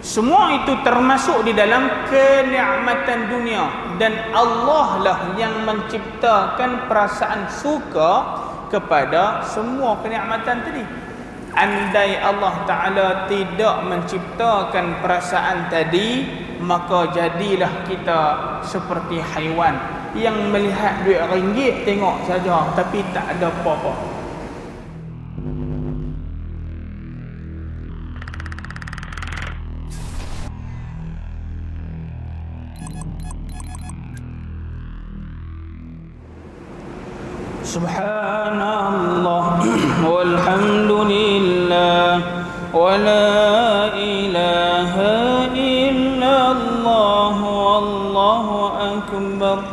Semua itu termasuk di dalam kenikmatan dunia, dan Allah lah yang menciptakan perasaan suka kepada semua kenikmatan tadi. Andai Allah Ta'ala tidak menciptakan perasaan tadi, maka jadilah kita seperti haiwan yang melihat duit ringgit tengok saja tapi tak ada apa-apa. Subhanallah walhamdulillah wa la ilaha illallah wallahu akbar.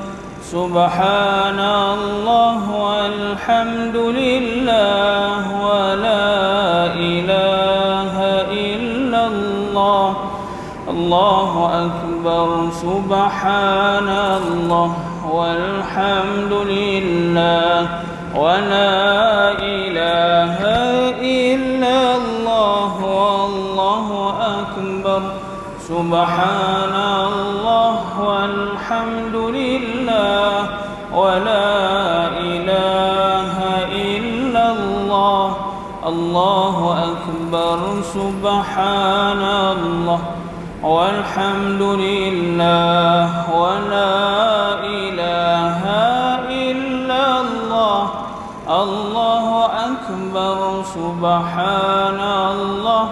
Subhanallah walhamdulillah wa la ilaha illallah Allahu akbar. Subhanallah walhamdulillah wa la ilaha illallah wallahu akbar. Subhanallah walhamdulillah wa la ilaha illallah Allahu akbar. Subhanallah walhamdulillah wa la ilaha illallah Allahu akbar. Subhanallah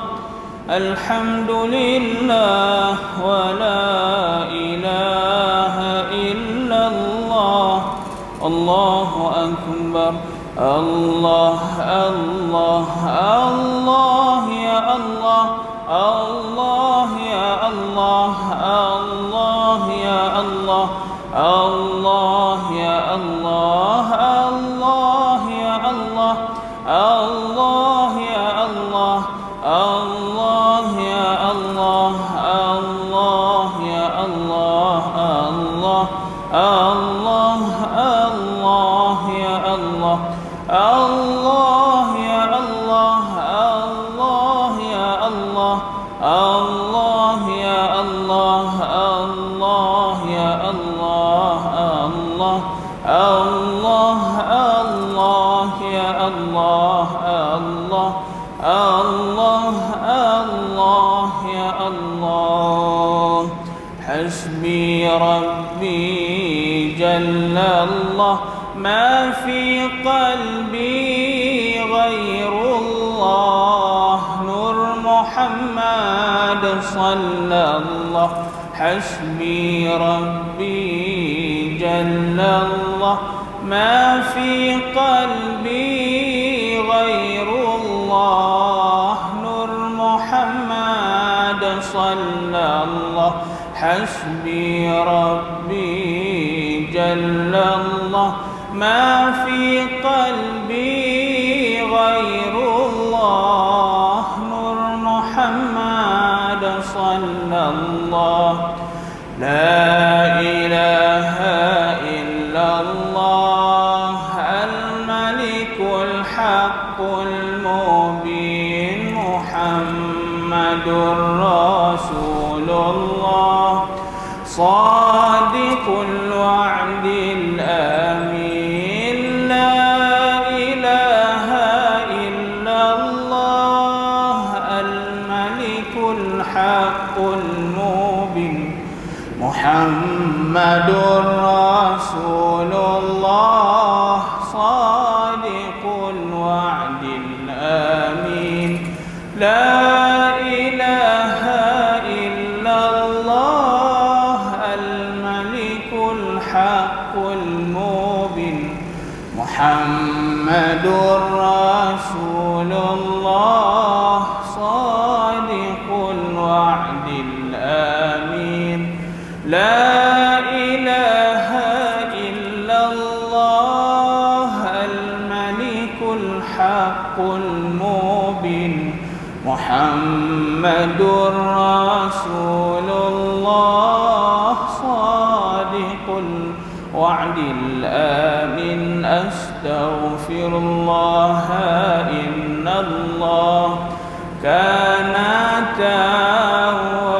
alhamdulillah wa la ilaha illallah Allahu akbar. Allah Allah Allah ya Allah Allah ya Allah Allah ya Allah Allah ya Allah Allah ya Allah Allah ya Allah Allah ya Allah Allah ya Allah Allah Allah Allah ya Allah Allah ya Allah Allah ya Allah Allah ya Allah Allah ya Allah Allah Allah Allah ya Allah Allah Allah Allah ya Allah. Hasbi Rabbi Jalla Allah, ma fi qalbi ghairullah. Nur Muhammad sallallahu. Hasbi Rabbi Jalla Allah, ma fi qalbi ghairullah. Nur Muhammad sallallahu. Hasbi Rabbi Jalla Allah, ma fi qalbi ghairullah. Nur Muhammad sallallahu. La ilaha illallah al-malikul haqqul mubin. Muhammadur Rasulullah sadiqul wa'dil amin. La ilaha illallah al-malikul haqqul mubin. Muhammadur Rasulullah sadiqul wa'dil amin. La ilaha illallah al-malikul haqqul mubin. Muhammadur Rasulullah sadiqul wa'dil amin. La ilaha illallah al-malikul haqqul mubin. Muhammadur Rasulullah sadiqul wa'dil amin. Astaghfirullah innallah kana tawwaba.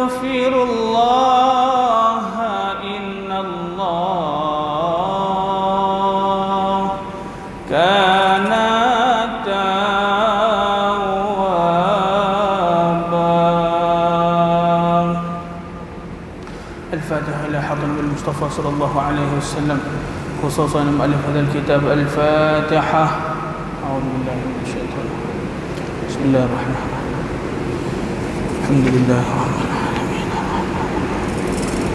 astaghfirullah innallah kana tawwaba. Al-Fatihah ila hadratil Mustafa sallallahu alaihi wasallam, khususan muallif hadzal kitab Al-Fatihah. A'udzu billahi minasyaitonir rajim. Bismillahirrahmanirrahim. Alhamdulillahirabbil alamin.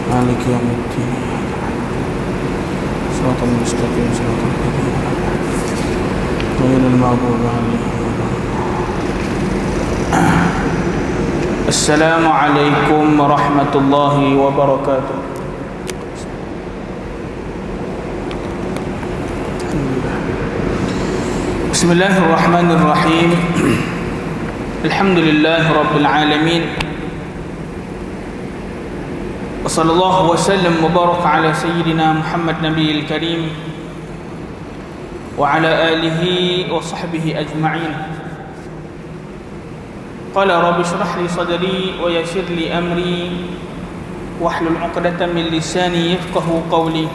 Maliki yaumiddin. Shiratal mustaqim, shiratal ladzina ghairil maghdubi 'alaihim. Assalamualaikum warahmatullahi wabarakatuh. Bismillahirrahmanirrahim. Alhamdulillahi rabbil alamin. Wa sallallahu wa sallam wa baraka ala sayyidina Muhammad nabiyil karim wa ala alihi wa sahbihi ajma'in. Qala rabbi shrah li sadri wa yassir li amri wahlul 'uqdatam min lisani yafqahu qawli.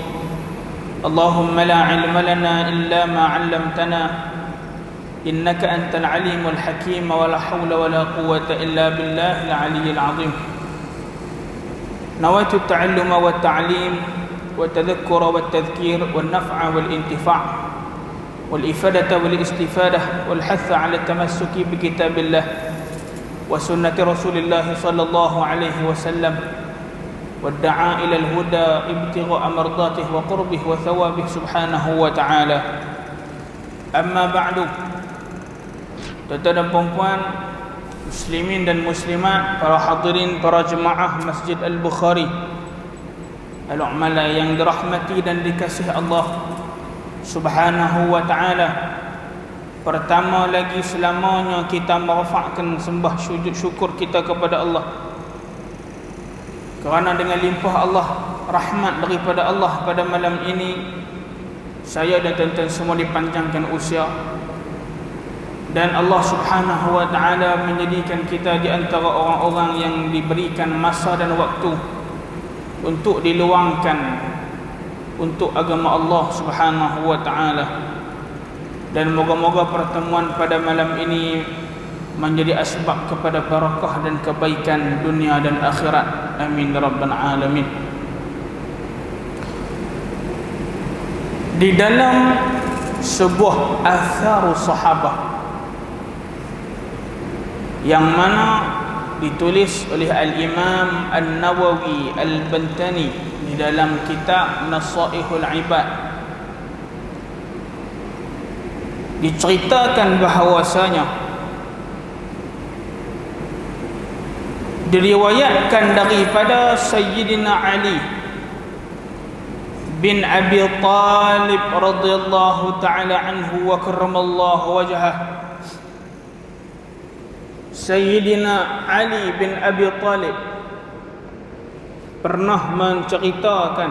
Allahumma la 'ilma lana illa ma 'allamtana innaka antal 'alimul hakim wa la hawla wa la quwwata illa billahil 'aliyyil 'azim. Nawaitu at-ta'alluma wat ta'lim wa tadhakkura wat tadhkir wan naf'a wal intifa' wal ifadata wal istifadah wal hatha 'ala tamassuki bi kitabillah wa sunnati Rasulillah sallallahu alaihi wasallam wa da'a ila al-huda ibtigha'a mardatihi wa qurbihi wa thawabihi subhanahu wa ta'ala. Amma ba'du. Tuan-tuan dan puan-puan, muslimin dan muslimat, para hadirin, para jemaah Masjid Al-Bukhari Al-U'mala yang dirahmati dan dikasihi Allah subhanahu wa ta'ala. Pertama lagi, selamanya kita merafakkan sembah sujud syukur kita kepada Allah, kerana dengan limpah Allah, rahmat daripada Allah pada malam ini, saya dan tuan-tuan semua dipanjangkan usia, dan Allah subhanahu wa ta'ala menjadikan kita di antara orang-orang yang diberikan masa dan waktu untuk diluangkan untuk agama Allah subhanahu wa ta'ala. Dan moga-moga pertemuan pada malam ini menjadi asbab kepada barakah dan kebaikan dunia dan akhirat. Amin rabbal alamin. Di dalam sebuah athar sahabah yang mana ditulis oleh Al-Imam An-Nawawi Al-Bantani di dalam kitab Nasaihul Ibad, diceritakan bahawasanya diriwayatkan daripada Sayyidina Ali bin Abi Talib radhiyallahu ta'ala anhu wa karramallahu wajhah. Sayyidina Ali bin Abi Talib pernah menceritakan,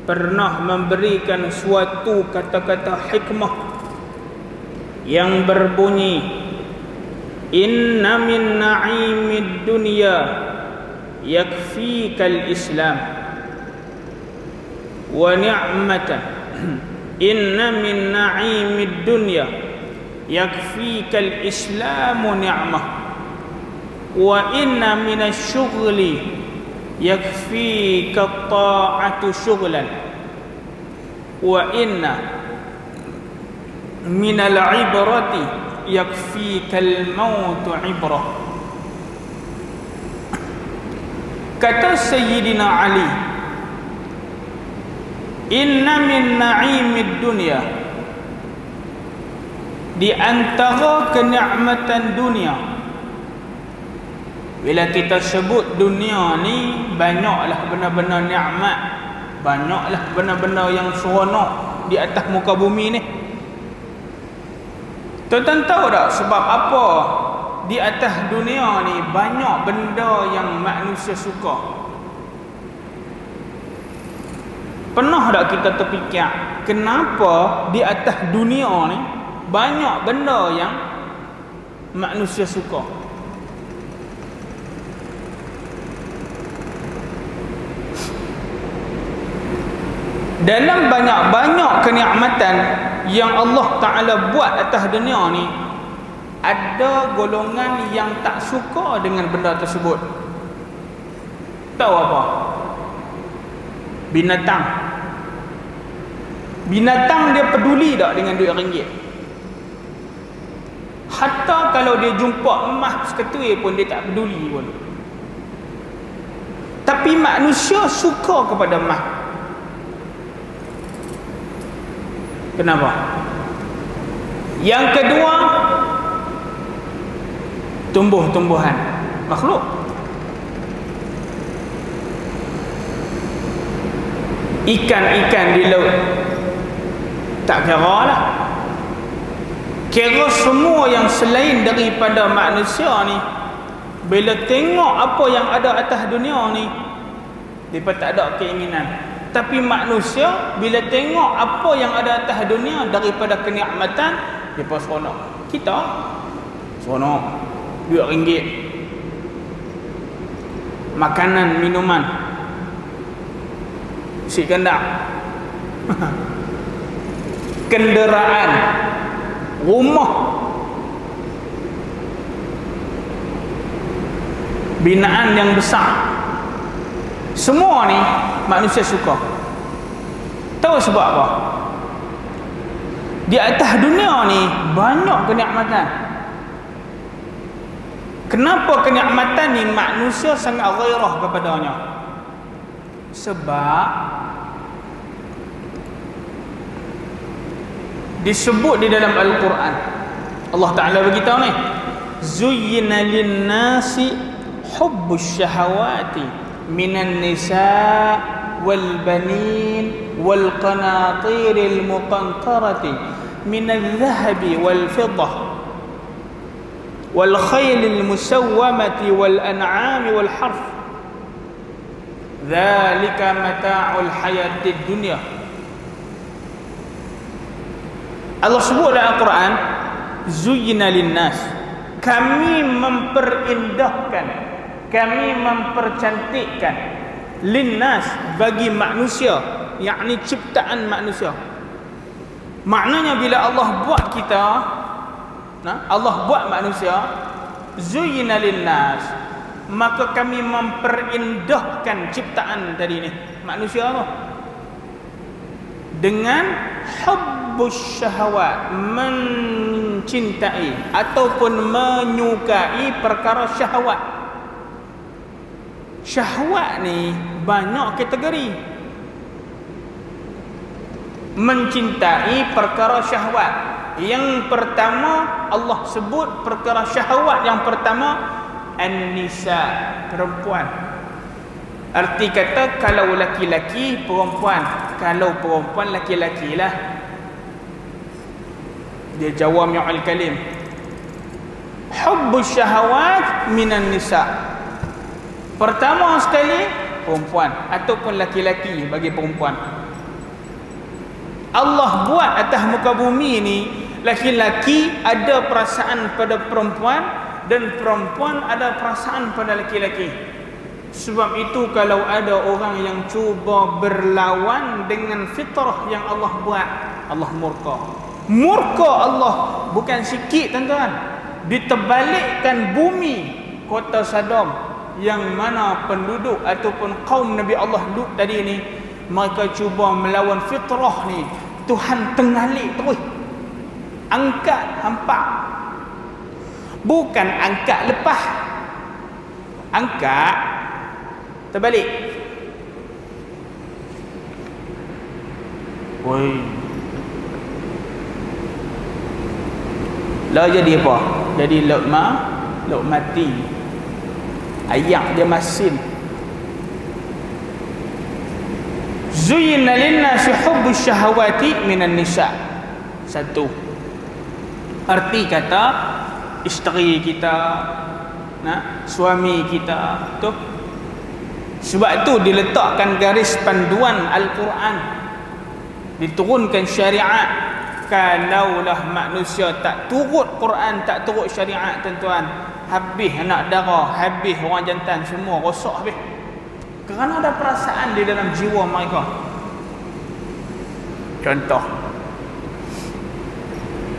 pernah memberikan suatu kata-kata hikmah yang berbunyi, inna min na'imid dunya yakfikal islam wa ni'matan, inna min na'imid dunya yakfikal islamu ni'mah wa inna minasy syughli yakfika ta'atu syughlan wa inna minal ibrati yakfikal mautu ibrah. Kata Sayyidina Ali, inna min na'imid dunya, di antara kenikmatan dunia. Bila kita sebut dunia ni, banyaklah benda-benda nikmat, banyaklah benda-benda yang seronok di atas muka bumi ni. Tuan-tuan tahu tak sebab apa di atas dunia ni banyak benda yang manusia suka? Pernah tak kita terfikir kenapa di atas dunia ni banyak benda yang manusia suka? dalam banyak-banyak kenikmatan yang Allah Ta'ala buat atas dunia ni, ada golongan yang tak suka dengan benda tersebut. Tahu apa? Binatang. Binatang dia peduli tak dengan duit ringgit? Hatta kalau dia jumpa emas seketui pun dia tak peduli pun. Tapi manusia suka kepada emas. Kenapa? Yang kedua, tumbuh-tumbuhan makhluk. Ikan-ikan di laut tak kira lah. Kira semua yang selain daripada manusia ni, bila tengok apa yang ada atas dunia ni, mereka tak ada keinginan. Tapi manusia bila tengok apa yang ada atas dunia daripada kenikmatan, mereka seronok. Kita seronok, duit ringgit, makanan, minuman, si kendak, kenderaan, rumah, binaan yang besar. Semua ni manusia suka. Tahu sebab apa? Di atas dunia ni banyak kenikmatan. Kenapa kenikmatan ni manusia sangat ghairah kepadanya? Sebab disebut di dalam Al-Quran, Allah Ta'ala beritahu ni, zuyyina lin-nasi hubbus syahawati minan nisa' wal banin wal qanatiril muqantarati minal dhahabi wal fiddah wal khaylil musawwamati wal an'ami wal harf dzalika mata'ul hayatid dunya. Allah sebut dalam Al-Quran, zuyyina linnas, kami memperindahkan, kami mempercantikkan, linnas, bagi manusia, yakni ciptaan manusia. Maknanya bila Allah buat kita, Allah buat manusia, zuyyina linnas, maka kami memperindahkan ciptaan tadi ni, manusia tu, dengan hubbus syahwat, mencintai ataupun menyukai perkara syahwat. Syahwat ni banyak kategori. Mencintai perkara syahwat, yang pertama Allah sebut perkara syahwat yang pertama an-nisa, perempuan. Arti kata kalau laki-laki perempuan, kalau perempuan laki-laki lah. Dia jawami'ul kalim. Hubbus syahawat minan nisa, pertama sekali perempuan ataupun laki-laki bagi perempuan. Allah buat atas muka bumi ni, laki-laki ada perasaan pada perempuan dan perempuan ada perasaan pada laki-laki. Sebab itu kalau ada orang yang cuba berlawan dengan fitrah yang Allah buat, Allah murka. Murka Allah bukan sikit, tuan-tuan. Diterbalikkan bumi kota Sodom, yang mana penduduk ataupun kaum Nabi Allah Lut tadi ni, mereka cuba melawan fitrah ni. Tuhan tengalik terus, angkat hampak. Bukan angkat lepas, angkat terbalik. Woi, lah jadi apa? Jadi lauk mati. Ayak dia masin. Zuyyina lin-nasi hubbus syahawati minan nisa. Satu, arti kata isteri kita, suami kita tu. Sebab itu diletakkan garis panduan Al-Quran, diturunkan syariat. Kalaulah manusia tak turut Quran, tak turut syariat, tuan-tuan, habis anak dara, habis orang jantan, semua rosak habis. Kerana ada perasaan di dalam jiwa mereka. Contoh,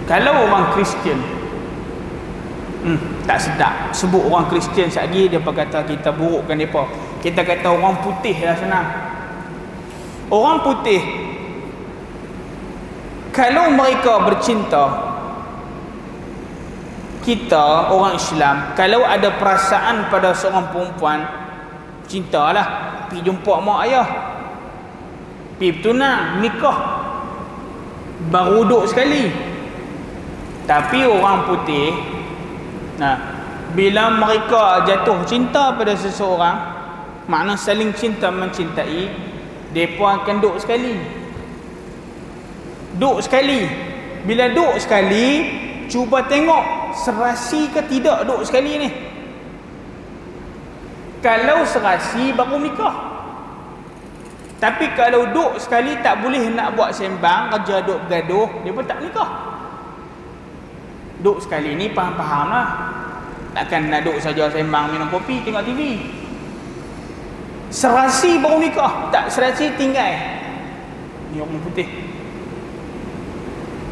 kalau orang Kristian tak sedap sebut orang Kristian sekali, dia kata kita burukkan mereka. Kita kata orang putih lah senang. Orang putih, kalau mereka bercinta, kita orang Islam kalau ada perasaan pada seorang perempuan, cintalah, pergi jumpa mak ayah, pergi bertunang, nikah, baru duduk sekali. Tapi orang putih, bila mereka jatuh cinta pada seseorang, makna saling cinta mencintai, mereka akan duduk sekali. Duduk sekali. Bila duduk sekali, cuba tengok serasi ke tidak duduk sekali ni. Kalau serasi baru nikah. Tapi kalau duduk sekali tak boleh nak buat sembang, kerja duduk bergaduh, dia pun tak nikah. Duduk sekali ni faham-faham lah. Takkan nak duduk saja sembang minum kopi tengok TV. Serasi baru nikah, tak serasi tinggal. Ni orang putih.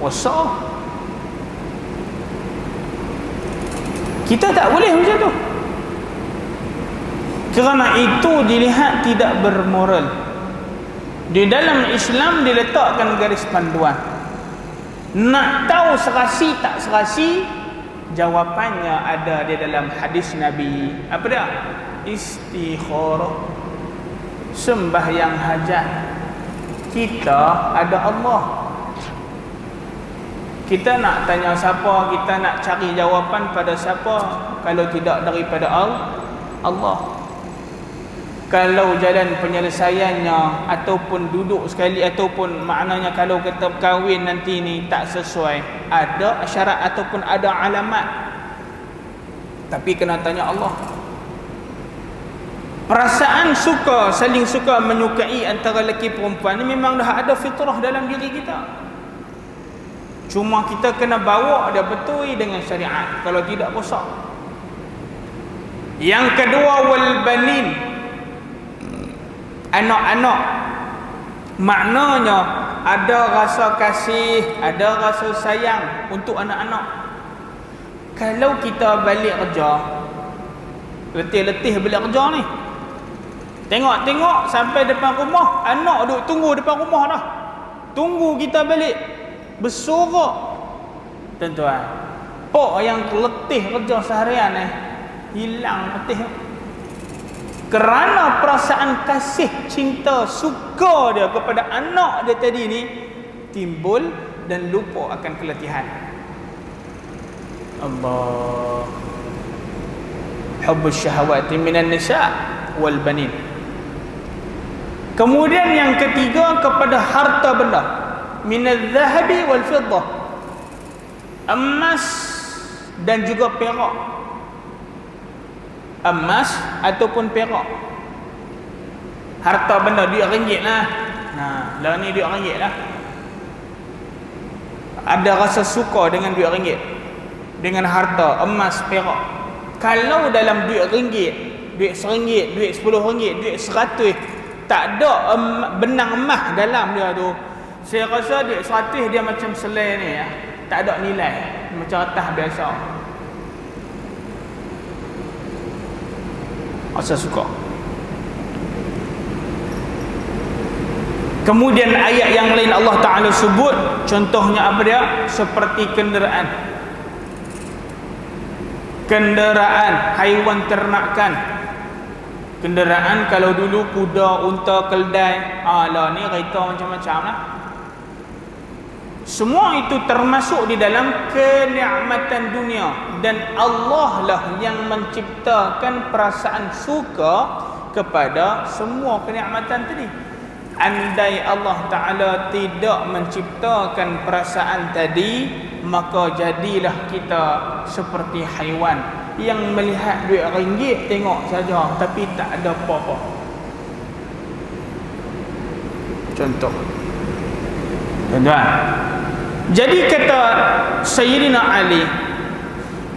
Wasa. Kita tak boleh macam tu. Kerana itu dilihat tidak bermoral. Di dalam Islam diletakkan garis panduan. Nak tahu serasi tak serasi, jawapannya ada di dalam hadis Nabi. Apa dia? Istikharah. Sembahyang hajat. Kita ada Allah. Kita nak tanya siapa, kita nak cari jawapan pada siapa kalau tidak daripada Allah. Kalau jalan penyelesaiannya ataupun duduk sekali, ataupun maknanya kalau kita berkahwin nanti ni tak sesuai, ada syarat ataupun ada alamat, tapi kena tanya Allah. Perasaan suka, saling suka menyukai antara lelaki perempuan ni memang dah ada fitrah dalam diri kita. Cuma kita kena bawa dia betul dengan syariat, kalau tidak rosak. Yang kedua, wal banin, anak-anak. Maknanya ada rasa kasih, ada rasa sayang untuk anak-anak. Kalau kita balik kerja, letih-letih balik kerja ni, tengok-tengok sampai depan rumah, anak duduk tunggu depan rumah dah, tunggu kita balik, bersorak. Tuan-tuan, pok yang letih kerja seharian ni hilang letih. Kerana perasaan kasih, cinta, suka dia kepada anak dia tadi ni timbul dan lupa akan keletihan. Allah. Hubbus syahawati minan nisa wal banin. Kemudian yang ketiga, kepada harta benda, minaz zahabi wal fiddah, emas dan juga perak. Emas ataupun perak. Harta benda, duit ringgit lah. Lah ni duit ringgit lah. Ada rasa suka dengan duit ringgit, dengan harta, emas, perak. Kalau dalam duit ringgit, duit RM1, duit RM10, duit RM100, tak ada benang emas dalam dia tu, saya rasa duit RM100 dia macam selai ni ya. Tak ada nilai, macam atas biasa. Rasa suka. Kemudian ayat yang lain Allah Ta'ala sebut, contohnya apa dia? Seperti kenderaan. Kenderaan, haiwan ternakan. Kenderaan kalau dulu kuda, unta, keldai, lah ni kereta macam-macam lah. Semua itu termasuk di dalam kenikmatan dunia, dan Allah lah yang menciptakan perasaan suka kepada semua kenikmatan tadi. Andai Allah Ta'ala tidak menciptakan perasaan tadi, maka jadilah kita seperti haiwan yang melihat duit ringgit tengok saja tapi tak ada apa-apa. Contoh, tuan-tuan, jadi kata Sayyidina Ali,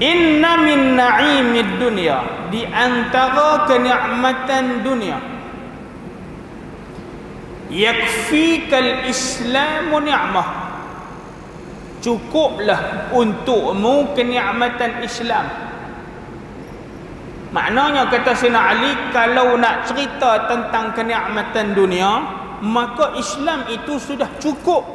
inna min na'imid dunya, di antara kenikmatan dunia, yakfikal islamu ni'mah, cukuplah untukmu kenikmatan Islam. Maknanya kata Sayyidina Ali, kalau nak cerita tentang kenikmatan dunia, maka Islam itu sudah cukup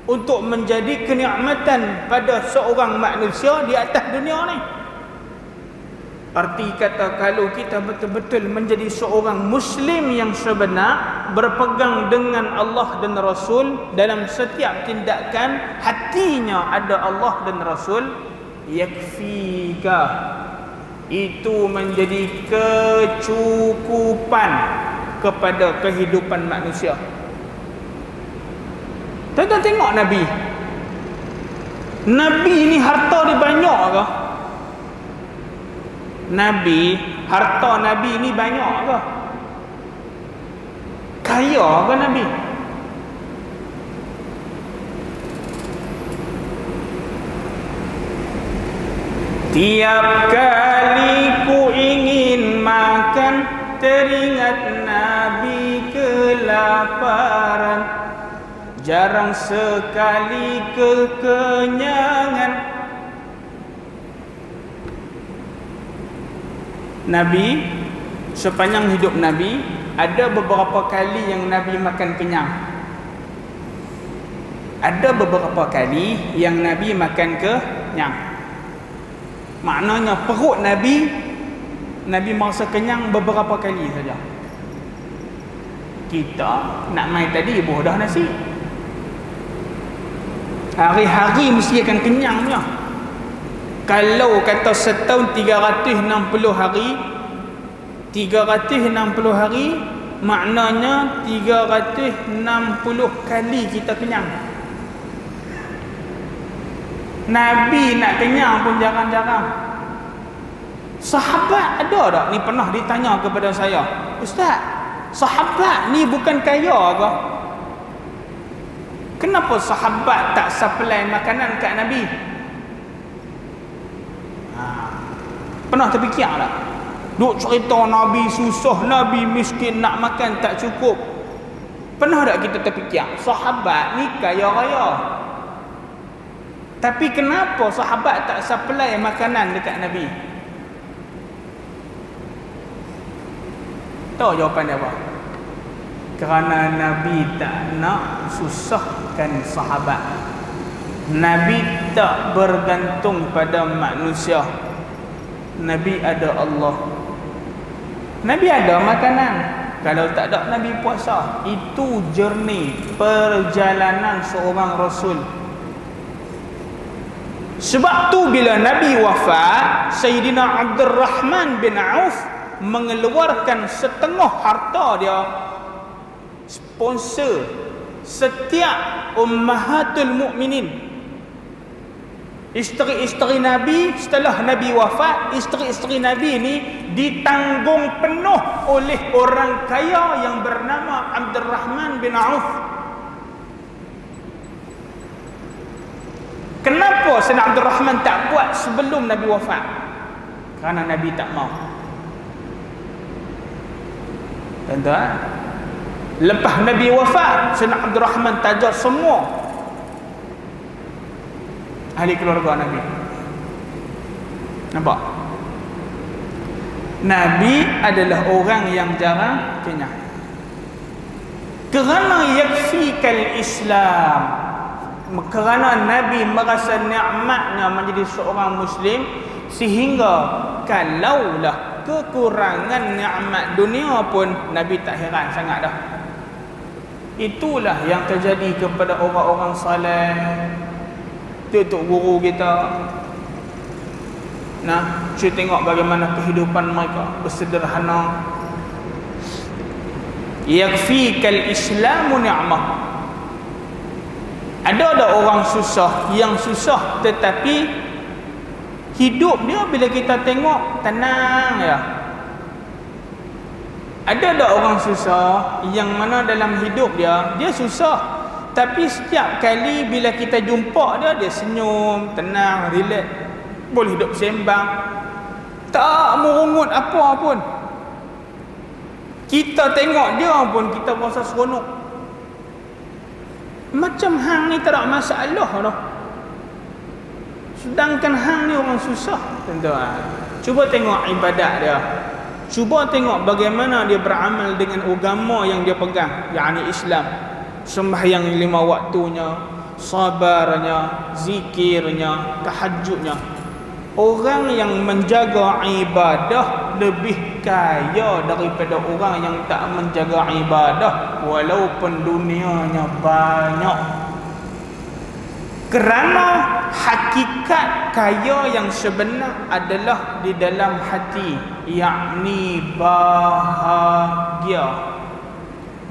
untuk menjadi kenikmatan pada seorang manusia di atas dunia ni. Arti kata, kalau kita betul-betul menjadi seorang Muslim yang sebenar, berpegang dengan Allah dan Rasul, dalam setiap tindakan hatinya ada Allah dan Rasul, yakfika, itu menjadi kecukupan kepada kehidupan manusia. Tuan-tuan tengok Nabi. Nabi ni harta dia banyak ke? Harta Nabi ni banyak ke? Kaya ke Nabi? Tiap kali ku ingin makan, teringat Nabi kelaparan, jarang sekali kekenyangan. Nabi, sepanjang hidup Nabi, ada beberapa kali yang Nabi makan kenyang. Ada beberapa kali yang Nabi makan kenyang. Maknanya perut Nabi merasa kenyang beberapa kali saja. Kita nak main tadi buah dah nasi. Hari-hari mesti akan kenyang punya. Kalau kata setahun 360 hari, 360 hari maknanya 360 kali kita kenyang. Nabi nak kenyang pun jarang-jarang. Sahabat ada tak? Ni pernah ditanya kepada saya, Ustaz, sahabat ni bukan kaya ke? Kenapa sahabat tak supply makanan kat Nabi? Pernah terfikir tak? Duk cerita Nabi susah, Nabi miskin, nak makan tak cukup. Pernah tak kita terfikir sahabat ni kaya raya, tapi kenapa sahabat tak supply makanan dekat Nabi? Tahu jawapan dia apa? Kerana Nabi tak nak susahkan sahabat. Nabi tak bergantung pada manusia. Nabi ada Allah. Nabi ada makanan. Kalau tak ada, Nabi puasa. Itu journey, perjalanan seorang Rasul. Sebab tu bila Nabi wafat, Sayyidina Abdul Rahman bin Auf mengeluarkan setengah harta dia, sponsor setiap ummahatul mukminin. Isteri-isteri Nabi setelah Nabi wafat, isteri-isteri Nabi ni ditanggung penuh oleh orang kaya yang bernama Abdul Rahman bin Auf. Kenapa Sayyidina Abdul Rahman tak buat sebelum Nabi wafat? Kerana Nabi tak mau. Tuan-tuan, lepas Nabi wafat, Sayyidina Abdul Rahman tajar semua ahli keluarga Nabi. Nampak? Nabi adalah orang yang jarang kenyang. Kerana yakfikal Islam, kerana Nabi merasa nikmatnya menjadi seorang Muslim, sehingga kalaulah kekurangan nikmat dunia pun Nabi tak heran sangat dah. Itulah yang terjadi kepada orang-orang saleh. Tok guru kita, nah, cuba tengok bagaimana kehidupan mereka bersederhana. Yakfikal Islamu ni'mah. Ada orang susah, yang susah tetapi hidup dia bila kita tengok tenang ya. Ada orang susah yang mana dalam hidup dia susah, tapi setiap kali bila kita jumpa dia senyum, tenang, relax, boleh hidup sembang, tak merungut apa pun. Kita tengok dia pun kita rasa seronok. Macam hang ni tak ada masalah dah. Sedangkan hang ni orang susah, tuan-tuan. Cuba tengok ibadat dia. Cuba tengok bagaimana dia beramal dengan agama yang dia pegang, yakni Islam. Sembahyang 5 waktunya, sabarnya, zikirnya, tahajudnya. Orang yang menjaga ibadah lebih kaya daripada orang yang tak menjaga ibadah walaupun dunianya banyak. Kerana hakikat kaya yang sebenar adalah di dalam hati, yakni bahagia.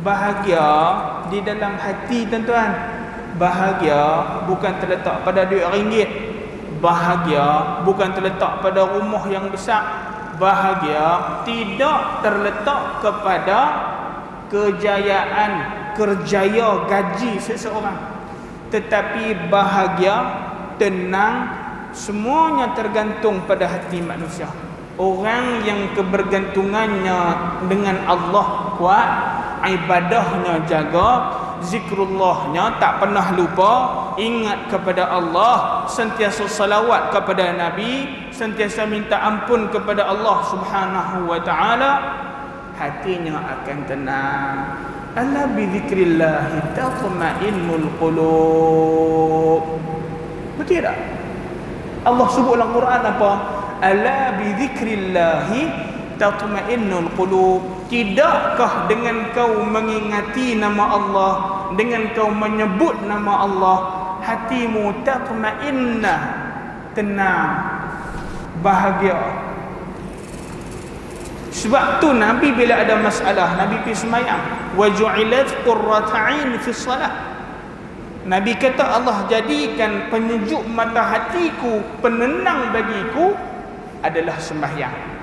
Bahagia di dalam hati, tuan-tuan. Bahagia bukan terletak pada duit ringgit. Bahagia bukan terletak pada rumah yang besar. Bahagia tidak terletak kepada kejayaan, kerjaya, gaji seseorang. Tetapi bahagia, tenang, semuanya tergantung pada hati manusia. Orang yang kebergantungannya dengan Allah kuat, ibadahnya jaga, zikrullahnya tak pernah lupa, ingat kepada Allah, sentiasa salawat kepada Nabi, sentiasa minta ampun kepada Allah Subhanahu wa taala, hatinya akan tenang. Ala bi dzikrillah tatma'innul qulub. Betul tak? Allah sebut dalam Quran apa? Ala bi dzikrillah tatma'innul qulub. Tidakkah dengan kau mengingati nama Allah, dengan kau menyebut nama Allah, hatimu tatma'innah, tenang, bahagia. Sebab tu Nabi bila ada masalah, Nabi pergi sembahyang. Wa ju'ilat qurratu 'ain fi shalah. Nabi kata Allah jadikan penyejuk mata hatiku, penenang bagiku adalah sembahyang.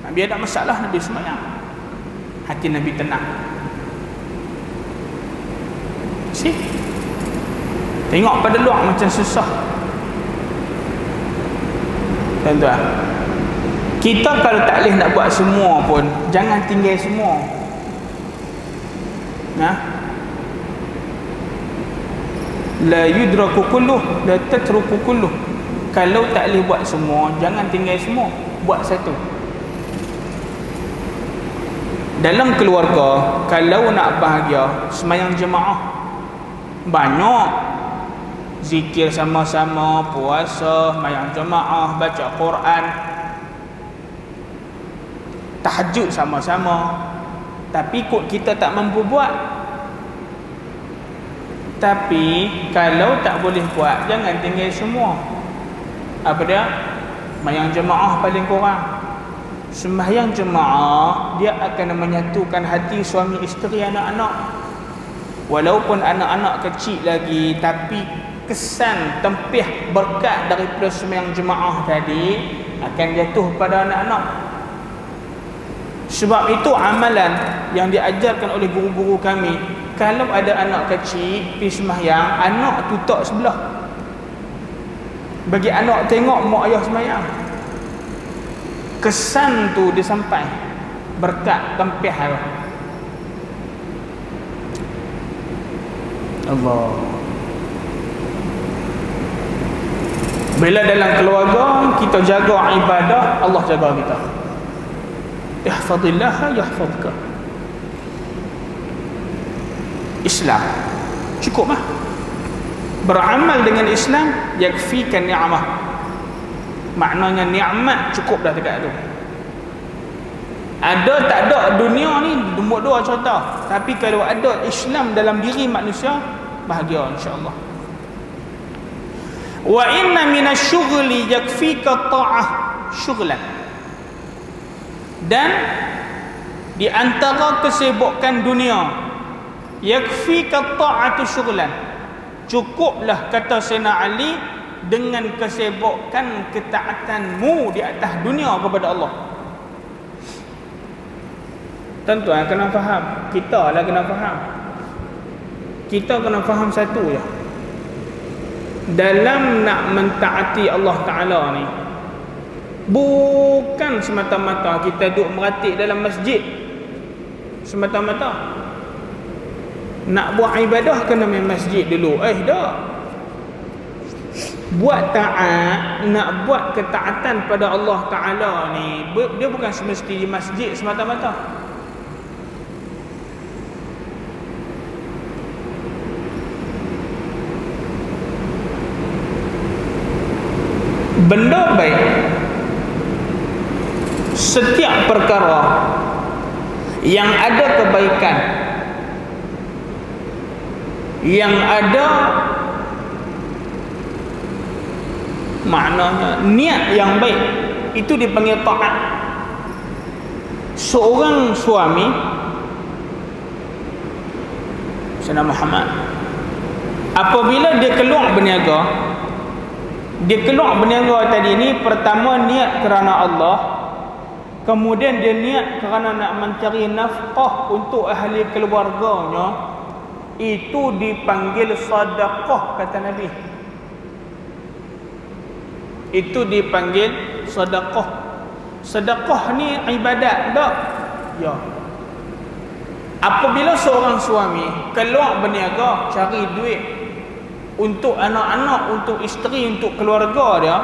Nabi ada masalah, Nabi sembahyang. Hati Nabi tenang. Tengok pada luar macam susah. Tuan-tuan, kita kalau tak boleh nak buat semua pun, jangan tinggal semua. La yudraku kulluh, la tatruku kulluh. Kalau tak boleh buat semua, jangan tinggal semua, buat satu. Dalam keluarga, kalau nak bahagia, sembahyang jemaah. Banyak zikir sama-sama, puasa, sembahyang jemaah, baca Quran, tahajud sama-sama. Tapi kot kita tak mampu buat. Tapi kalau tak boleh buat, jangan tinggal semua. Apa dia? Sembahyang jemaah paling kurang. Sembahyang jemaah dia akan menyatukan hati suami isteri, anak-anak. Walaupun anak-anak kecil lagi, tapi kesan tempih berkat daripada sembahyang jemaah tadi akan jatuh pada anak-anak. Sebab itu amalan yang diajarkan oleh guru-guru kami, kalau ada anak kecil pergi sembahyang, anak tutup sebelah, bagi anak tengok mak ayah sembahyang. Kesan tu dia sampai, berkat tempih Allah. Bila dalam keluarga kita jaga ibadah, Allah jaga kita. Ihfazillah yahfazka. Islam cukup lah. Beramal dengan Islam yakfikan ni'mah. Maknanya nikmat cukup dah dekat tu. Ada tak ada dunia ni nombor dua contoh. Tapi kalau ada Islam dalam diri manusia, bahagia insya-Allah. Wa inna minasy-syughli yakfika ta'ah syughlan. Dan di antara kesibukan dunia, yakfika ta'atu syughlan. Cukuplah kata Sayyidina Ali dengan kesibukan ketaatanmu di atas dunia kepada Allah. Tuan-tuan kena faham, kita lah kena faham. Kita kena faham satu je. Dalam nak mentaati Allah Ta'ala ni, Bukan semata-mata kita duduk meratik dalam masjid semata-mata. Nak buat ibadah kena main masjid dulu. Tak. Buat taat, nak buat ketaatan pada Allah Ta'ala ni, dia bukan semesti di masjid semata-mata. Benda baik, setiap perkara yang ada kebaikan, yang ada maknanya niat yang baik, itu dipanggil taat. Seorang suami Sayyidina Muhammad, apabila dia keluar berniaga tadi ni, pertama niat kerana Allah, kemudian dia niat kerana nak mencari nafkah untuk ahli keluarganya, itu dipanggil sedekah, kata Nabi. Itu dipanggil sedekah. Sedekah ni ibadat tak? Ya. Apabila seorang suami keluar berniaga cari duit untuk anak-anak, untuk isteri, untuk keluarga dia,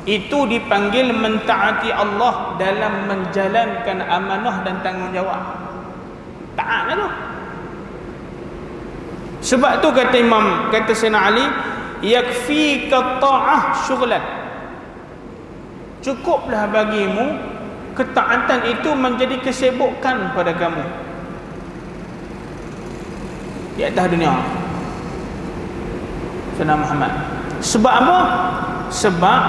itu dipanggil mentaati Allah dalam menjalankan amanah dan tanggungjawab. Taat tu. Sebab tu kata Sayyidina Ali, yakfika ta'ah syughlan. Cukuplah bagimu ketaatan itu menjadi kesibukan pada kamu di atas dunia. Sayyidina Muhammad. Sebab apa? Sebab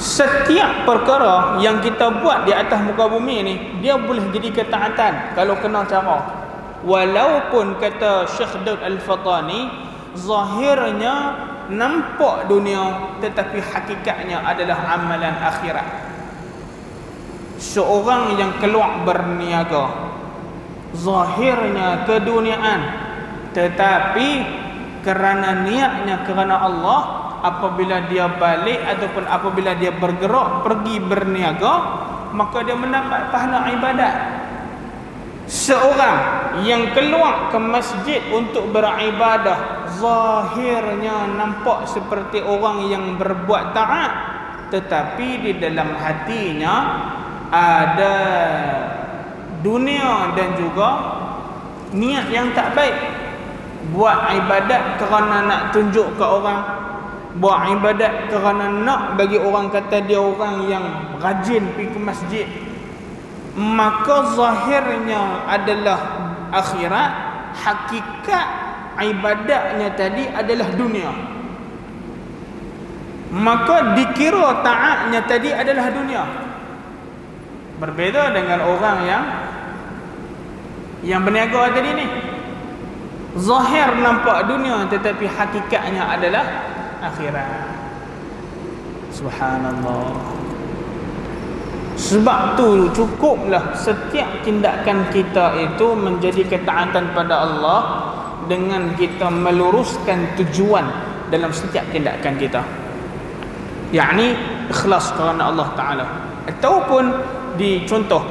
setiap perkara yang kita buat di atas muka bumi ni, dia boleh jadi ketaatan kalau kena cara. Walaupun kata Syekh Daud Al-Fatani, zahirnya nampak dunia, tetapi hakikatnya adalah amalan akhirat. Seorang yang keluar berniaga, zahirnya keduniaan, tetapi kerana niatnya kerana Allah, apabila dia balik ataupun apabila dia bergerak pergi berniaga, maka dia mendapat pahala ibadat. Seorang yang keluar ke masjid untuk beribadah, zahirnya nampak seperti orang yang berbuat taat, tetapi di dalam hatinya ada dunia dan juga niat yang tak baik. Buat ibadat kerana nak tunjuk ke orang, buat ibadat kerana nak bagi orang kata dia orang yang rajin pergi ke masjid, maka zahirnya adalah akhirat, hakikat ibadatnya tadi adalah dunia. Maka dikira taatnya tadi adalah dunia. Berbeza dengan orang yang berniaga tadi ni, zahir nampak dunia tetapi hakikatnya adalah akhirat. Subhanallah. Sebab tu cukuplah setiap tindakan kita itu menjadi ketaatan pada Allah dengan kita meluruskan tujuan dalam setiap tindakan kita, yakni ikhlas kerana Allah Ta'ala. Ataupun contoh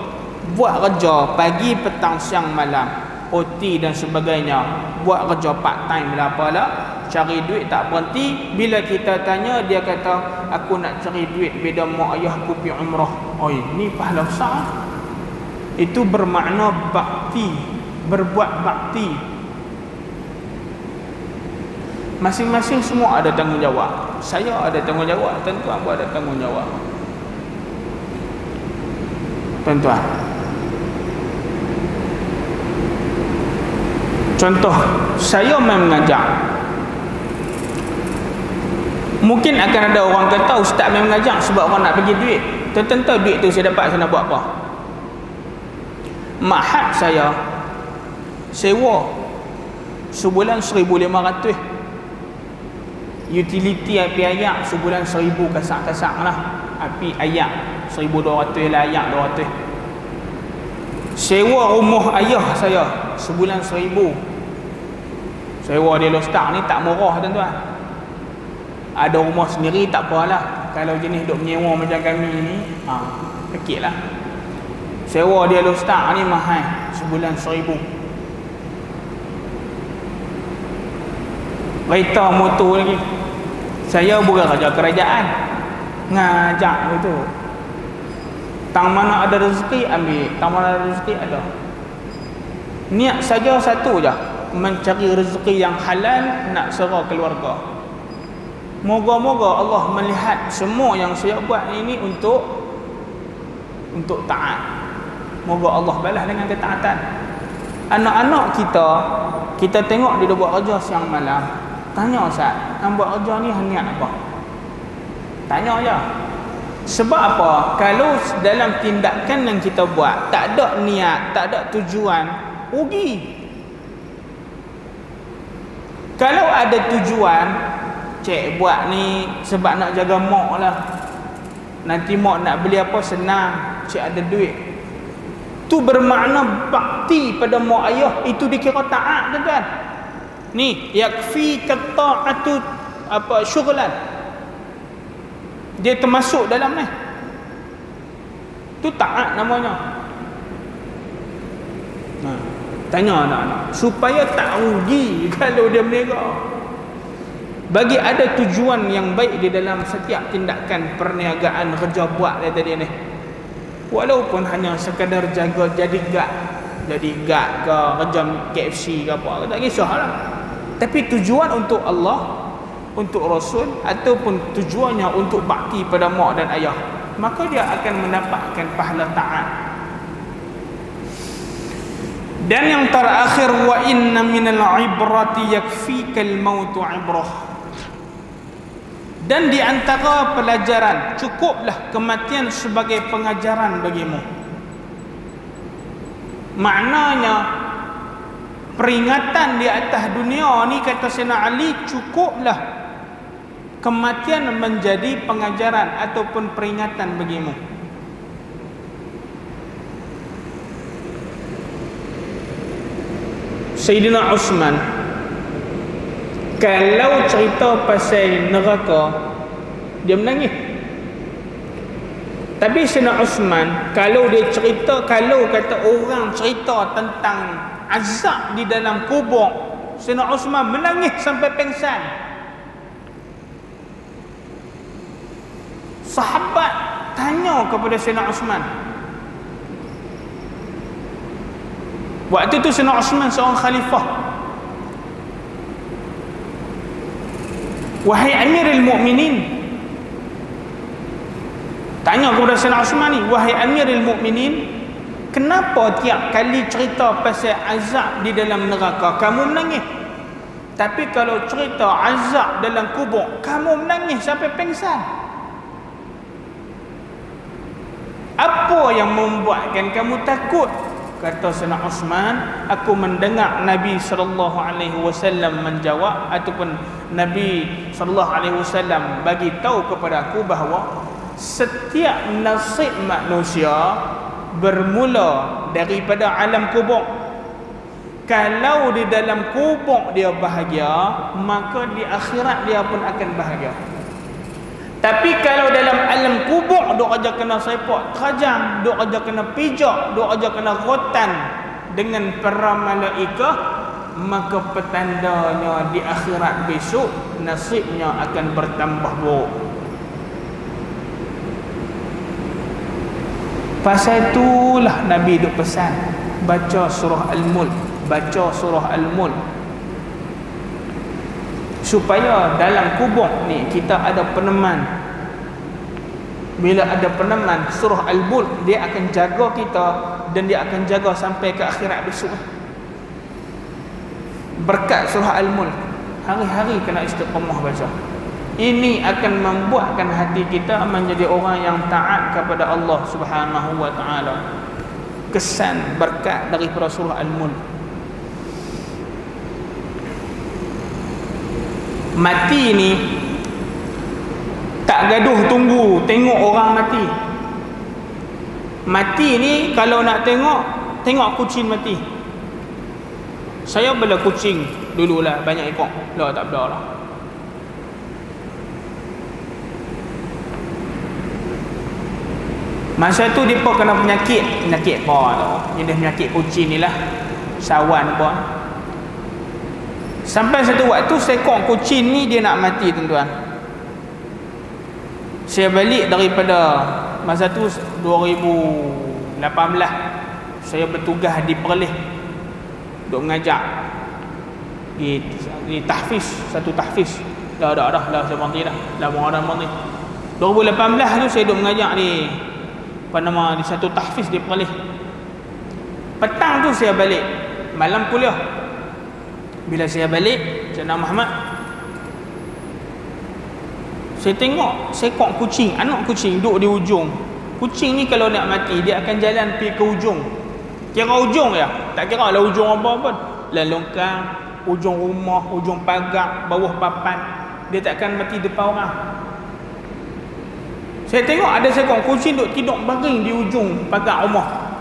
buat kerja pagi, petang, siang, malam, OT dan sebagainya, buat kerja part time lah apalah, cari duit tak berhenti. Bila kita tanya, dia kata aku nak cari duit beda mak ayah aku pergi umrah. Oi, ni pahala besar. Itu bermakna bakti, berbuat bakti. Masing-masing semua ada tanggungjawab. Saya ada tanggungjawab, tuan-tuan pun ada tanggungjawab. Tuan-tuan, contoh, saya main mengajar. Mungkin akan ada orang kata ustaz main mengajar sebab orang nak bagi duit. Tentu duit tu saya dapat, saya nak buat apa? Mahad saya sewa sebulan 1,500. Utility api ayak sebulan 1,000 kasak-kasak lah. Api ayak 1,200 lah, ayak 200. Sewa rumah ayah saya sebulan 1,000. Sewa dia Lostar ni tak murah, tuan-tuan. Ada rumah sendiri tak apalah. kalau jenis duk menyewa macam kami ni, kecil lah. Sewa dia Lostak ni mahal, sebulan 1,000. Kereta motor lagi. Saya bukan kerja kerajaan, ngajak betul. Tang mana ada rezeki ambil, tang mana ada rezeki ada. Niat saja satu je, mencari rezeki yang halal, nak serah keluarga. Moga-moga Allah melihat semua yang saya buat ini untuk taat. Moga Allah balas dengan ketaatan. Anak-anak kita tengok dia buat kerja siang malam. Tanya Ustaz, hang buat kerja ni hang niat apa? Tanya je. Sebab apa? Kalau dalam tindakan yang kita buat tak ada niat, tak ada tujuan, rugi. Kalau ada tujuan, cik buat ni sebab nak jaga mak lah, nanti mak nak beli apa senang, cik ada duit, tu bermakna bakti pada mak ayah, itu dikira taat, tuan-tuan. Ni yakfi ta'atu syughlan, dia termasuk dalam ni, tu taat namanya. Tanya anak-anak supaya tak rugi kalau dia berniaga. Bagi ada tujuan yang baik di dalam setiap tindakan perniagaan kerja buat dia tadi ni. Walaupun hanya sekadar jaga jadi guard ke kerja KFC ke apa, tak kisahlah. Tapi tujuan untuk Allah, untuk Rasul, ataupun tujuannya untuk bakti pada mak dan ayah, maka dia akan mendapatkan pahala taat. Dan yang terakhir, wa inna minal ibrati yakfikal mautu ibrah. Dan di antara pelajaran, cukuplah kematian sebagai pengajaran bagimu. Maknanya peringatan di atas dunia ni, kata Sayyidina Ali, cukuplah kematian menjadi pengajaran ataupun peringatan bagimu. Sayyidina Uthman kalau cerita pasal neraka dia menangis. Tapi Sayyidina Uthman kalau kata orang cerita tentang azab di dalam kubur, Sayyidina Uthman menangis sampai pingsan. Sahabat tanya kepada Sayyidina Uthman. Waktu itu Sayyidina Uthman seorang khalifah. Wahai Amirul Mukminin, tanya kepada Sayyidina Uthman ni, wahai Amirul Mukminin, kenapa tiap kali cerita pasal azab di dalam neraka kamu menangis, tapi kalau cerita azab dalam kubur kamu menangis sampai pingsan? Apa yang membuatkan kamu takut? Kata Sayyidina Uthman, aku mendengar Nabi SAW menjawab, ataupun Nabi SAW bagi tahu kepada aku bahawa setiap nasib manusia bermula daripada alam kubur. Kalau di dalam kubur dia bahagia, maka di akhirat dia pun akan bahagia. Tapi kalau dalam alam kubur duk aja kena sepak terajang, duk aja kena pijak, duk aja kena rotan dengan para malaikah, maka petandanya di akhirat besok nasibnya akan bertambah buruk. Pasal itulah Nabi duk pesan baca surah Al-Mulk, baca surah Al-Mulk, supaya dalam kubur ni kita ada peneman. Bila ada peneman, surah Al-Mulk dia akan jaga kita, dan dia akan jaga sampai ke akhirat besok. Berkat surah Al-Mulk, hari-hari kena istiqamah baca. Ini akan membuatkan hati kita menjadi orang yang taat kepada Allah Subhanahu wa taala. Kesan berkat daripada surah Al-Mulk. Mati ni tak gaduh tunggu tengok orang mati. Mati ni kalau nak tengok kucing mati. Saya bela kucing dululah banyak ekor. Lah tak bela lah. Masa tu dia pun kena penyakit apa tu, jenis penyakit kucing ni lah, sawan pun. Sampai satu waktu seekor kucing ni dia nak mati tuan-tuan. Saya balik daripada masa tu 2018, saya bertugas di Perlis duk mengajar di tahfiz, satu tahfiz. Dah saya berhenti dah. Lama berhenti. 2018 tu saya duk mengajar di di satu tahfiz di Perlis. Petang tu saya balik, malam kuliah. Bila saya balik, Cik Muhammad, saya tengok seekor kucing, anak kucing duduk di ujung. Kucing ni kalau nak mati, dia akan jalan pergi ke ujung. Kira ujung ya, tak kira lah ujung apa pun. Longkang, ujung rumah, ujung pagar, bawah papan. Dia takkan mati depan orang. Saya tengok ada seekor kucing duduk tidur baring di ujung pagar rumah.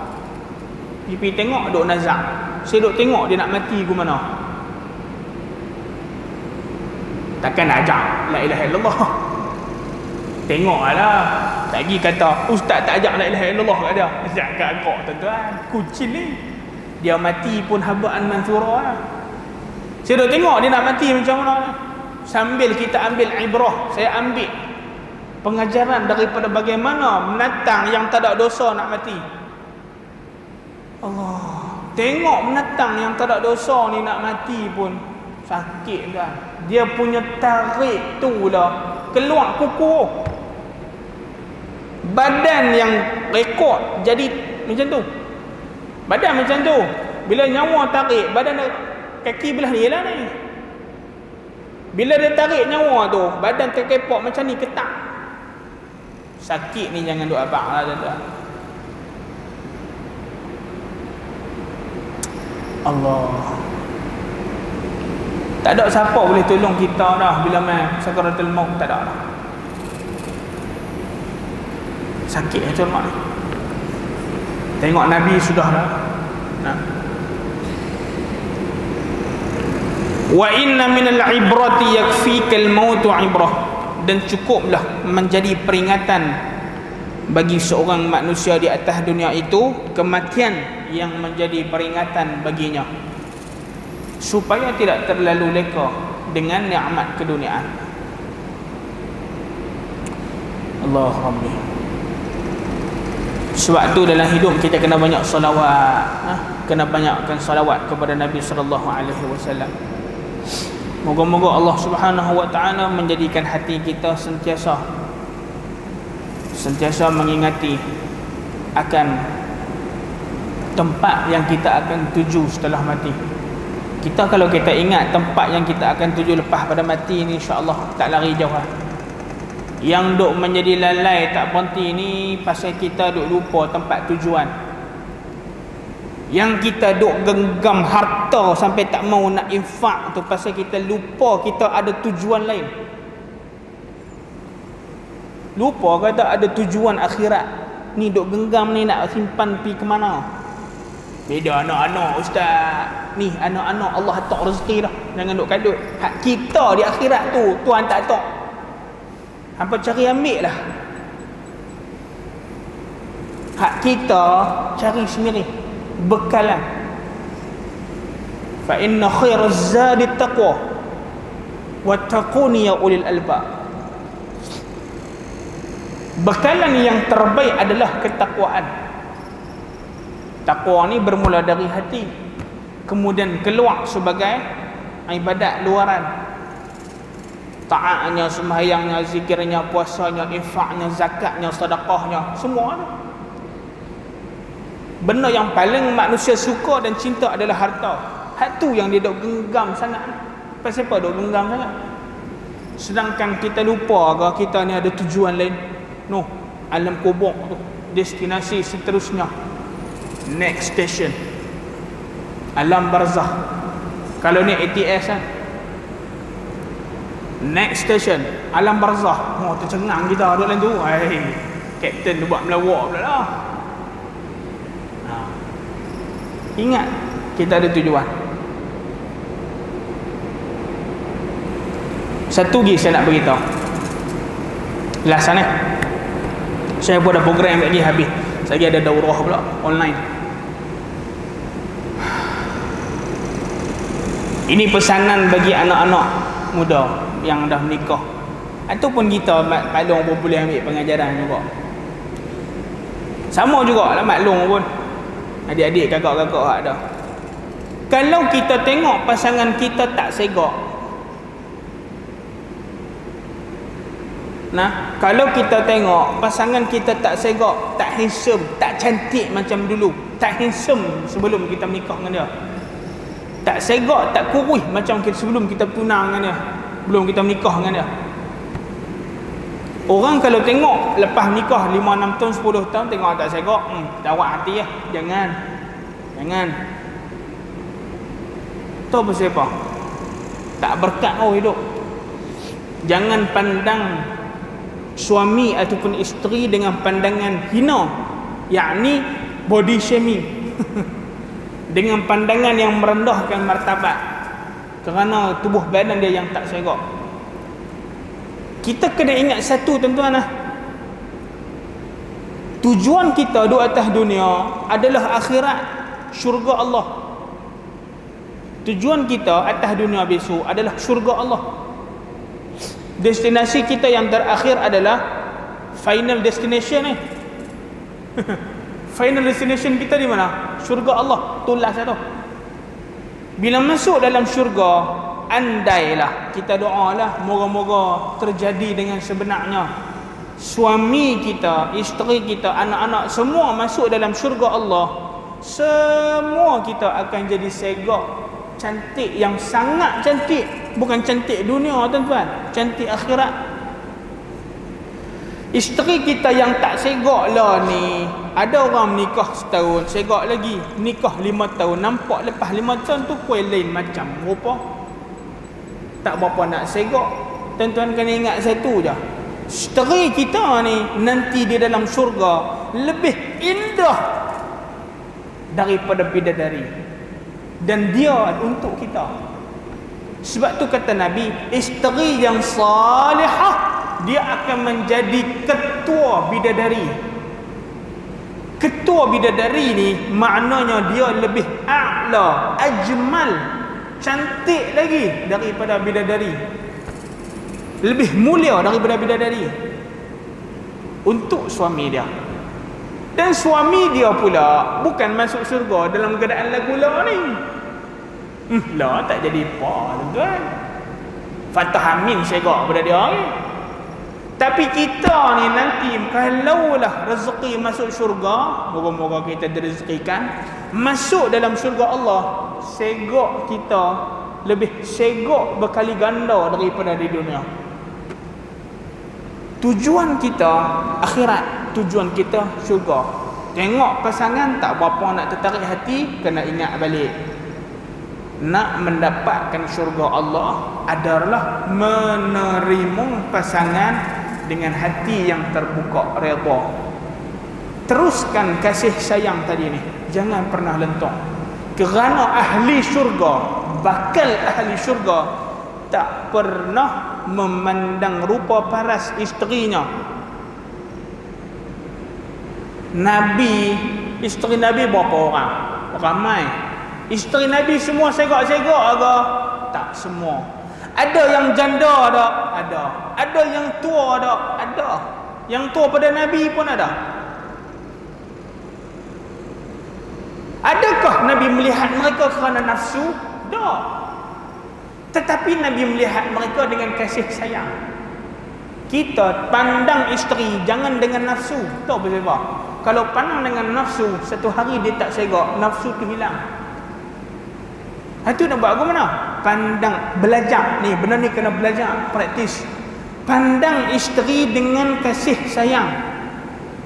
Pergi tengok duduk nazak. Saya duduk tengok dia nak mati ke mana. Takkan nak ajak la ilaha illallah. Tengoklah. Tak pergi kata ustaz tak ajak la ilaha illallah kat dia. Ajak kat agak tuan-tuan. Kucing ni dia mati pun habaan mansura lah. Saya duduk tengok dia nak mati macam mana. Sambil kita ambil ibrah, saya ambil pengajaran daripada bagaimana binatang yang tak ada dosa nak mati. Allah, tengok binatang yang tak ada dosa ni nak mati pun sakit kan. Dia punya tarik tu lah keluar kuku. Badan yang rekod jadi macam tu. Badan macam tu. Bila nyawa tarik, badan kaki belah ni lah ni. Bila dia tarik nyawa tu, badan terkepok macam ni, ketak. Sakit ni jangan duk abang lah tuan-tuan. Allah. Tak ada siapa boleh tolong kita dah bila mai sakaratul maut, tak ada dah. Sakit macam mana? Tengok Nabi sudah dah. Nah. Wa inna minal ibrati yakfikal mautu ibrah, dan cukuplah menjadi peringatan bagi seorang manusia di atas dunia itu, kematian yang menjadi peringatan baginya, supaya tidak terlalu leka dengan nikmat keduniaan. Allah Rabbi. Sebab tu dalam hidup kita kena banyak salawat, kena banyakkan salawat kepada Nabi sallallahu alaihi wasallam. Moga-moga Allah Subhanahu wa taala menjadikan hati kita sentiasa mengingati akan tempat yang kita akan tuju setelah mati. Kita kalau kita ingat tempat yang kita akan tuju lepas pada mati ni, insya-Allah tak lari jauh lah. Yang duk menjadi lalai tak berhenti ni pasal kita duk lupa tempat tujuan. Yang kita duk genggam harta sampai tak mau nak infak tu pasal kita lupa kita ada tujuan lain. Lupa kata ada tujuan akhirat. Ni duk genggam ni nak simpan pi ke mana? Beda anak-anak ustaz. Ni anak-anak Allah hantar rezeki dah. Jangan duk kadut. Hak kita di akhirat tu Tuhan tak hantar. Hampa cari ambil lah. Hak kita cari sendiri. Bekalan. Fa inna khairaz zadi taqwa wattaquni ya ulil albab. Bekalan yang terbaik adalah ketakwaan. Takwa ni bermula dari hati, kemudian keluar sebagai ibadat luaran. Taatnya, sembahyangnya, zikirnya, puasanya, infaknya, zakatnya, sedekahnya, semua ada. Benda yang paling manusia suka dan cinta adalah harta. Hak tu yang dia dok genggam sangat. Pasal apa dok genggam sangat? Sedangkan kita lupa ke kita ni ada tujuan lain. No, alam kubur tu, destinasi seterusnya. Next station, alam barzakh. Kalau ni ATS kan, next station, alam barzakh. Oh, tercengang kita duduk lain tu. Kapten tu buat melawak pula lah. Ingat, kita ada tujuan. Satu lagi saya nak beritahu. Lasan Saya buat ada program lagi habis. Lagi ada daurah pula online. Ini pesanan bagi anak-anak muda yang dah menikah. Ataupun kita maklum pun boleh ambil pengajaran juga. Sama juga lah maklum pun. Adik-adik, kakak-kakak ada. Kalau kita tengok pasangan kita tak segak. Nah, kalau kita tengok pasangan kita tak segak, tak handsome, tak cantik macam dulu, tak handsome sebelum kita menikah dengan dia. Tak segak, tak kurus macam sebelum kita bertunang dengan dia, belum kita menikah dengan dia. Orang kalau tengok lepas nikah 5, 6 tahun, 10 tahun tengok tak segak, jawab hati lah. Jangan. Tahu pasal apa? Tak berkat hidup. Jangan pandang suami ataupun isteri dengan pandangan hina, yakni body shaming. Dengan pandangan yang merendahkan martabat kerana tubuh badan dia yang tak segak. Kita kena ingat satu tuan-tuan lah. Tujuan kita di atas dunia adalah akhirat, syurga Allah. Tujuan kita atas dunia besok adalah syurga Allah. Destinasi kita yang terakhir adalah final destination ni. Final destination kita di mana? Syurga Allah. Tulas tu. Bila masuk dalam syurga, andailah kita doalah moga-moga terjadi dengan sebenarnya. Suami kita, isteri kita, anak-anak semua masuk dalam syurga Allah. Semua kita akan jadi segak, cantik yang sangat cantik. Bukan cantik dunia tuan-tuan, cantik akhirat. Isteri kita yang tak segak lah ni, ada orang menikah setahun segak lagi, nikah 5 tahun, nampak lepas 5 tahun tu kuih lain macam rupa, tak berapa nak segak. Tuan-tuan kena ingat satu je, isteri kita ni nanti di dalam syurga lebih indah daripada bidadari, dan dia untuk kita. Sebab tu kata Nabi, isteri yang salihah dia akan menjadi ketua bidadari. Ketua bidadari ni maknanya dia lebih a'la, ajmal, cantik lagi daripada bidadari, lebih mulia daripada bidadari untuk suami dia. Dan suami dia pula bukan masuk syurga dalam keadaan lagu lah ni. Lah tak jadi apa tuan. Fatah amin segak pada dia ni. Tapi kita ni nanti kalaulah rezeki masuk syurga, moga-moga kita direzekikan masuk dalam syurga Allah, segak kita lebih segak berkali ganda daripada di dunia. Tujuan kita akhirat, tujuan kita syurga. Tengok pasangan tak berapa nak tertarik hati, kena ingat balik. Nak mendapatkan syurga Allah adalah menerima pasangan dengan hati yang terbuka, redha. Teruskan kasih sayang tadi ni, jangan pernah lentok. Kerana ahli syurga, bakal ahli syurga tak pernah memandang rupa paras isterinya. Nabi, isteri Nabi berapa orang? Ramai. Isteri Nabi semua segak-segak ke? Tak semua. Ada yang janda ada, ada. Ada yang tua ada, ada. Yang tua pada Nabi pun ada. Adakah Nabi melihat mereka kerana nafsu? Tak. Tetapi Nabi melihat mereka dengan kasih sayang. Kita pandang isteri jangan dengan nafsu. Tahu pasal apa? Kalau pandang dengan nafsu, satu hari dia tak segak, nafsu tu hilang. Itu nak buat apa mana? Pandang, belajar ni, benda ni kena belajar, praktis. Pandang isteri dengan kasih sayang.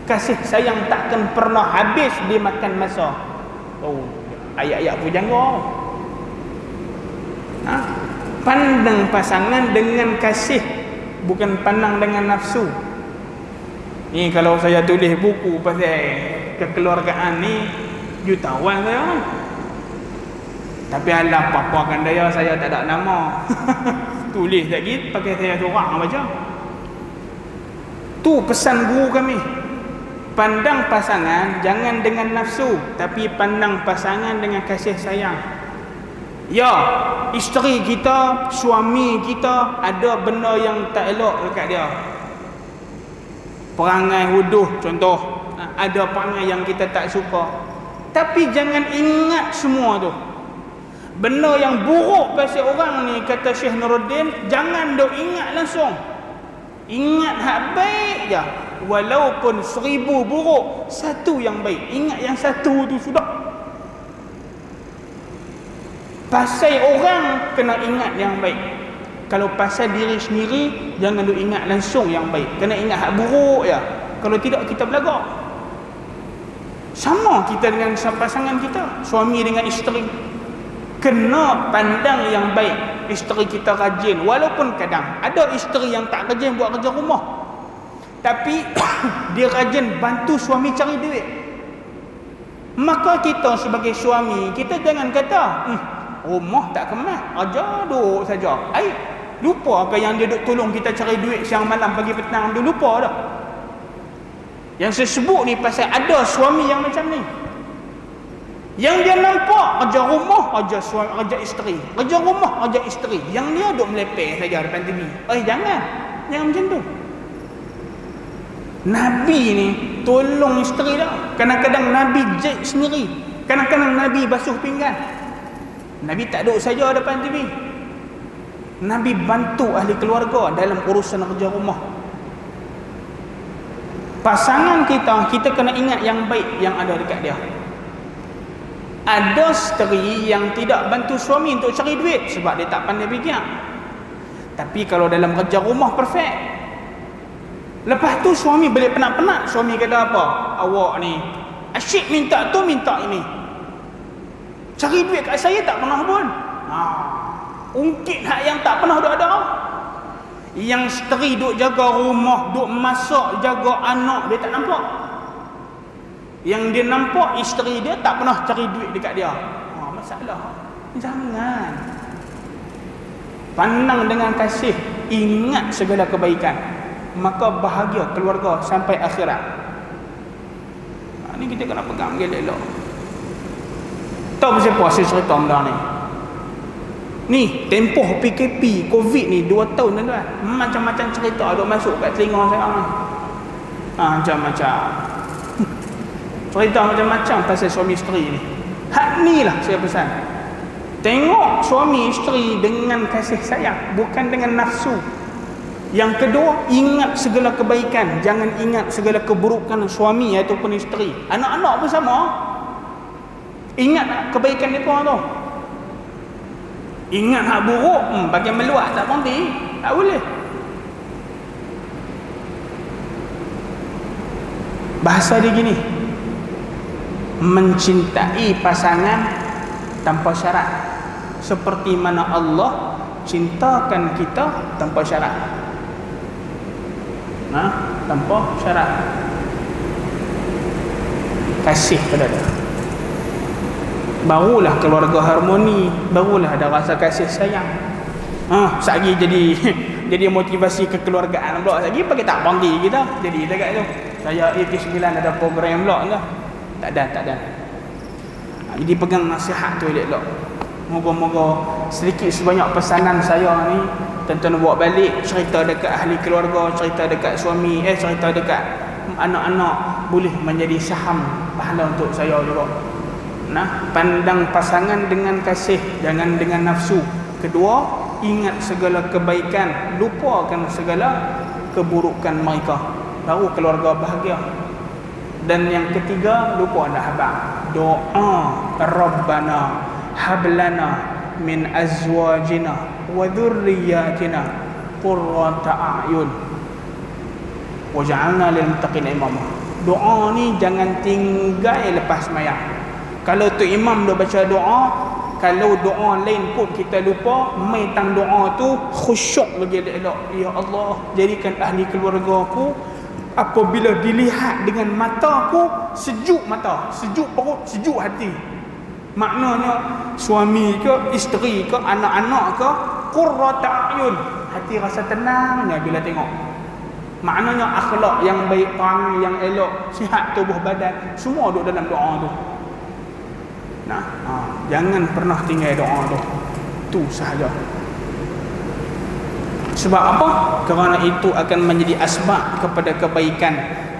Kasih sayang takkan pernah habis dimakan masa. Oh, ayat-ayat pujangga. Pandang pasangan dengan kasih, bukan pandang dengan nafsu. Ni kalau saya tulis buku pasal kekeluargaan ni, jutawan saya. Tapi alah apa-apakan daya, saya tak ada nama. Tulis lagi pakai saya seorang baca. Tu pesan guru kami. Pandang pasangan jangan dengan nafsu, tapi pandang pasangan dengan kasih sayang. Ya, isteri kita, suami kita ada benda yang tak elok dekat dia. Perangai huduh contoh, ada perangai yang kita tak suka. Tapi jangan ingat semua tu. Benda yang buruk pasal orang ni, kata Syekh Nuruddin, jangan dok ingat langsung. Ingat hak baik je. Walaupun 1000 buruk, satu yang baik. Ingat yang satu tu sudah. Pasal orang kena ingat yang baik. Kalau pasal diri sendiri, jangan duk ingat langsung yang baik. Kena ingat hak buruk je. Kalau tidak, kita belagak. Sama kita dengan pasangan kita, suami dengan isteri. Kena pandang yang baik. Isteri kita rajin. Walaupun kadang ada isteri yang tak rajin buat kerja rumah, tapi dia rajin bantu suami cari duit. Maka kita sebagai suami, kita jangan kata rumah tak kemas, aja duduk saja. Lupa ke yang dia duk tolong kita cari duit siang malam pagi petang? Dia lupa dah. Yang saya sebut ni pasal ada suami yang macam ni, yang dia nampak kerja rumah, kerja suami, kerja isteri, kerja rumah, kerja isteri, yang dia duk melepeh saja depan TV. Jangan macam tu. Nabi ni tolong isteri dah. Kadang-kadang Nabi jahit sendiri, kadang-kadang Nabi basuh pinggan. Nabi tak duduk saja depan TV. Nabi bantu ahli keluarga dalam urusan kerja rumah. Pasangan kita, kita kena ingat yang baik yang ada dekat dia. Ada isteri yang tidak bantu suami untuk cari duit sebab dia tak pandai fikir. Tapi kalau dalam kerja rumah perfect. Lepas tu suami balik penat-penat, suami kata apa? Awak ni asyik minta tu minta ini. Cari duit kat saya tak pernah pun. Ungkit hak yang tak pernah ada. Yang isteri duk jaga rumah, duk masak, jaga anak, dia tak nampak. Yang dia nampak isteri dia tak pernah cari duit dekat dia. Masalah. Jangan. Pandang dengan kasih, ingat segala kebaikan, maka bahagia keluarga sampai akhirat. Ni kita kena pegang elok-elok. Tahu pasal apa saya cerita benda ni? Ni tempoh PKP COVID ni 2 tahun dah. Macam-macam cerita ada masuk kat telinga saya ni. Macam-macam. Cerita macam-macam pasal suami isteri ni. Hak ni lah saya pesan. Tengok suami isteri dengan kasih sayang, bukan dengan nafsu. Yang kedua, ingat segala kebaikan, jangan ingat segala keburukan suami ataupun isteri. Anak-anak pun sama. Ingat kebaikan mereka tu. Ingat hak buruk, bagi meluat tak berhenti, tak boleh. Bahasa dia gini, mencintai pasangan tanpa syarat, seperti mana Allah cintakan kita tanpa syarat. Tanpa syarat. Kasih pada dia, barulah keluarga harmoni, barulah ada rasa kasih sayang. Sagi jadi motivasi kekeluargaan pula. Sagi pakai tak berhenti kita. Jadi dekat tu saya ET9 ada program pula ke? Tak ada. Jadi pegang nasihat tu elok-elok. Moga-moga sedikit sebanyak pesanan saya ni tuan-tuan bawa balik, cerita dekat ahli keluarga, cerita dekat suami, cerita dekat anak-anak, boleh menjadi saham pahala untuk saya juga. Pandang pasangan dengan kasih, jangan dengan nafsu. Kedua, ingat segala kebaikan, lupakan segala keburukan mereka, baru keluarga bahagia. Dan yang ketiga, lupa nak habaq doa, Rabbana hablana min azwajina wa dhurriyyatina qurrata a'yun waj'alna lil muttaqina imama. Doa ni jangan tinggal lepas sembahyang. Kalau tu imam dah baca doa, kalau doa lain pun kita lupa, mai tang doa tu khusyuk lagi elok. Ya Allah, jadikan ahli keluargaku apabila dilihat dengan mataku, sejuk mata, sejuk perut, sejuk hati. Maknanya suami ke, isteri ke, anak-anak ke, qurrata a'yun, hati rasa tenangnya bila tengok. Maknanya akhlak yang baik, perangai yang elok, sihat tubuh badan, semua duduk dalam doa tu. Nah, jangan pernah tinggal doa tu. Tu sahaja. Sebab apa? Kerana itu akan menjadi asbab kepada kebaikan,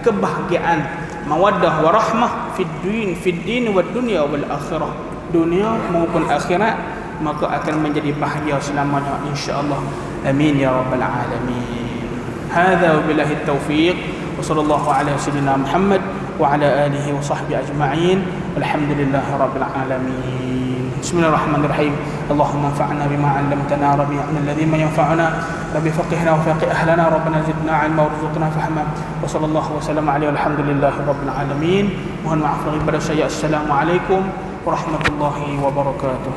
kebahagiaan, mawaddah wa rahmah fid din wad dunya wal akhirah. Dunia maupun akhirat, maka akan menjadi bahagia selamanya insya-Allah. Amin ya rabbal alamin. Hadza wabillahi taufiq wa sallallahu ala sayyidina Muhammad wa ala alihi wa sahbihi ajma'in. Alhamdulillahi rabbil alamin. Bismillahirrahmanirrahim. Allahumma anfa'na bima 'allamtana rabbi alladhi ma yanfa'una rabbi faqihna wa faqih ahlana rabbana zidna 'ilma warzuqna fahma. Wa sallallahu wa sallama ala alhamdulillahi rabbil alamin. Mohon maaf lahir pada saya. Assalamualaikum warahmatullahi wabarakatuh.